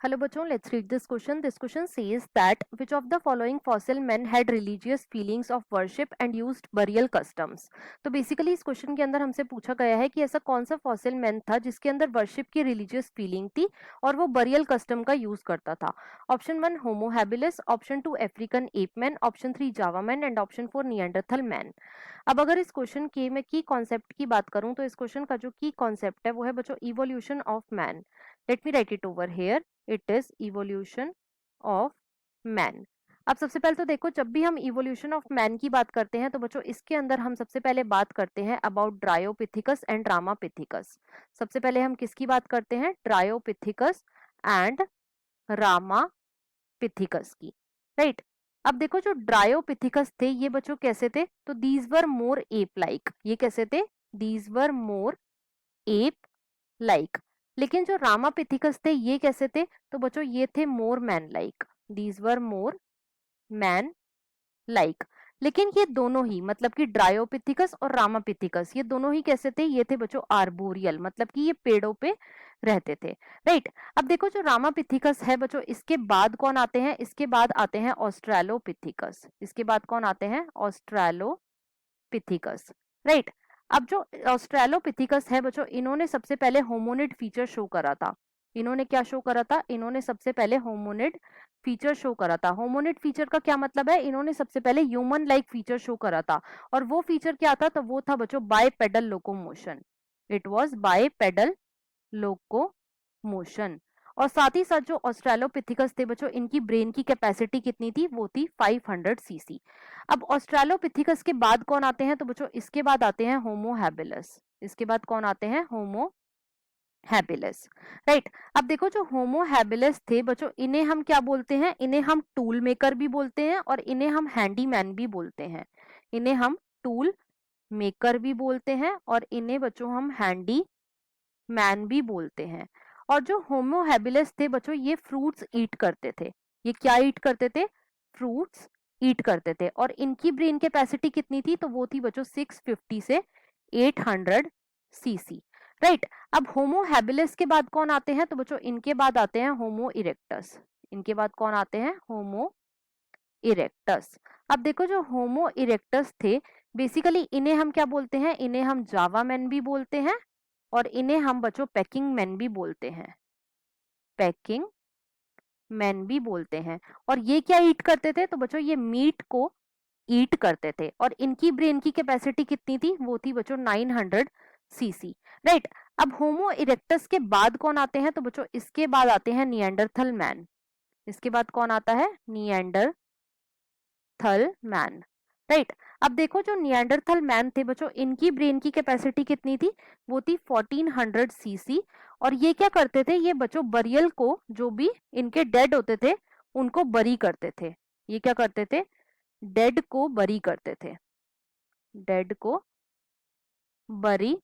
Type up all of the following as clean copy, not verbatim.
Hello बच्चों, let's read this question. This question says that which of the following fossil men had religious feelings of worship and used burial customs. तो basically इस question के अंदर हमसे पूछा गया है कि ऐसा कौन सा फॉसिल मैन था जिसके अंदर वर्शिप की रिलीजियस फीलिंग थी और वो बरियल कस्टम का यूज करता था. Option 1 Homo habilis, option 2 African app man, option 3 Java man and option 4 Neanderthal man. अब अगर इस क्वेश्चन के मैं की कॉन्सेप्ट की बात करूं तो इस क्वेश्चन का जो की कॉन्सेप्ट है वो है बच्चों evolution of man. Let me right it over here. It is evolution of man. अब सबसे पहले तो देखो, जब भी हम इवोल्यूशन ऑफ मैन की बात करते हैं तो बच्चों इसके अंदर हम सबसे पहले बात करते हैं अबाउट ड्रायोपिथिकस एंड रामापिथिकस. सबसे पहले हम किसकी बात करते हैं? ड्रायोपिथिकस एंड रामापिथिकस की, राइट. अब देखो, जो ड्रायोपिथिकस थे ये बच्चों कैसे थे? तो these were more ape like. ये कैसे थे? These were more ape like. लेकिन जो रामापिथिकस थे ये कैसे थे? तो बच्चों ये थे more man like. These were more man like. लेकिन ये दोनों ही, मतलब कि ड्रायोपिथिकस और रामापिथिकस, ये दोनों ही कैसे थे? ये थे बच्चों आर्बोरियल, मतलब कि ये पेड़ों पे रहते थे, राइट. अब देखो, जो रामापिथिकस है बच्चों, इसके बाद कौन आते हैं? इसके बाद आते हैं ऑस्ट्रेलोपिथिकस. इसके बाद कौन आते हैं? Australopithecus, right. अब जो ऑस्ट्रेलोपिथिकस है बच्चों, इन्होंने सबसे पहले होमोनिड फीचर शो करा था. इन्होंने क्या शो करा था? इन्होंने सबसे पहले होमोनिड फीचर शो करा था. होमोनिड फीचर का क्या मतलब है? इन्होंने सबसे पहले ह्यूमन लाइक फीचर शो करा था. और वो फीचर क्या था? तो वो था बच्चों bipedal locomotion. It was bipedal locomotion. और साथ ही साथ जो ऑस्ट्रेलोपिथिकस थे बच्चों, इनकी ब्रेन की कैपेसिटी कितनी थी? वो थी 500 सीसी. अब ऑस्ट्रेलोपिथिकस के बाद कौन आते हैं? तो बच्चों इसके बाद आते हैं होमो हैबिलस. इसके बाद कौन आते हैं? होमो हैबिलस, राइट. अब देखो, जो होमो हैबिलस थे बच्चों, इन्हें हम क्या बोलते हैं? इन्हें हम टूल मेकर भी बोलते हैं और इन्हें हम हैंडीमैन भी बोलते हैं. इन्हें हम टूल मेकर भी बोलते हैं और इन्हें बच्चों हम हैंडी मैन भी बोलते हैं. और जो होमो हैबिलस थे बच्चों, ये फ्रूट्स ईट करते थे. ये क्या ईट करते थे? फ्रूट्स ईट करते थे. और इनकी ब्रेन कैपेसिटी कितनी थी? तो वो थी बच्चों 650 से 800 सीसी, राइट. अब होमो हैबिलिस के बाद कौन आते हैं? तो बच्चों इनके बाद आते हैं होमो इरेक्टस. इनके बाद कौन आते हैं? होमो इरेक्टस. अब देखो, जो होमो इरेक्टस थे, बेसिकली इन्हें हम क्या बोलते हैं? इन्हें हम जावा मैन भी बोलते हैं और इन्हें हम बच्चों पैकिंग मैन भी बोलते हैं. पैकिंग मैन भी बोलते हैं. और ये क्या ईट करते थे? तो बच्चों ये मीट को ईट करते थे. और इनकी ब्रेन की कैपेसिटी कितनी थी? वो थी बच्चों 900 सीसी, राइट. अब होमो इरेक्टस के बाद कौन आते हैं? तो बच्चों इसके बाद आते हैं निएंडरथल मैन. इसके बाद कौन आता है? Neanderthal man, right. अब देखो, जो निएंडरथल मैन थे बच्चों, इनकी ब्रेन की कैपेसिटी कितनी थी? वो थी 1400 सीसी. और ये क्या करते थे? ये बच्चों बरियल को, जो भी इनके डेड होते थे उनको बरी करते थे. ये क्या करते थे? डेड को बरी करते थे. डेड को बरी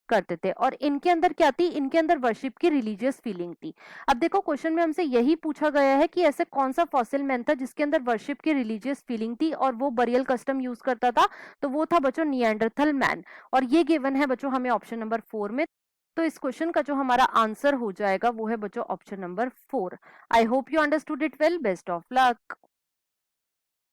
करते थे. और इनके अंदर क्या थी? इनके अंदर वर्शिप की रिलीजियस फीलिंग थी. अब देखो, क्वेश्चन में हमसे यही पूछा गया है कि ऐसे कौन सा फॉसिल मैन था जिसके अंदर वर्शिप की रिलीजियस फीलिंग थी और वो बरियल कस्टम यूज करता था. तो वो था बच्चों निएंडरथल मैन. और ये गिवन है बच्चों हमें ऑप्शन नंबर 4 में. तो इस क्वेश्चन का जो हमारा आंसर हो जाएगा वो है बच्चों option number 4. I hope you understood it well. Best of luck.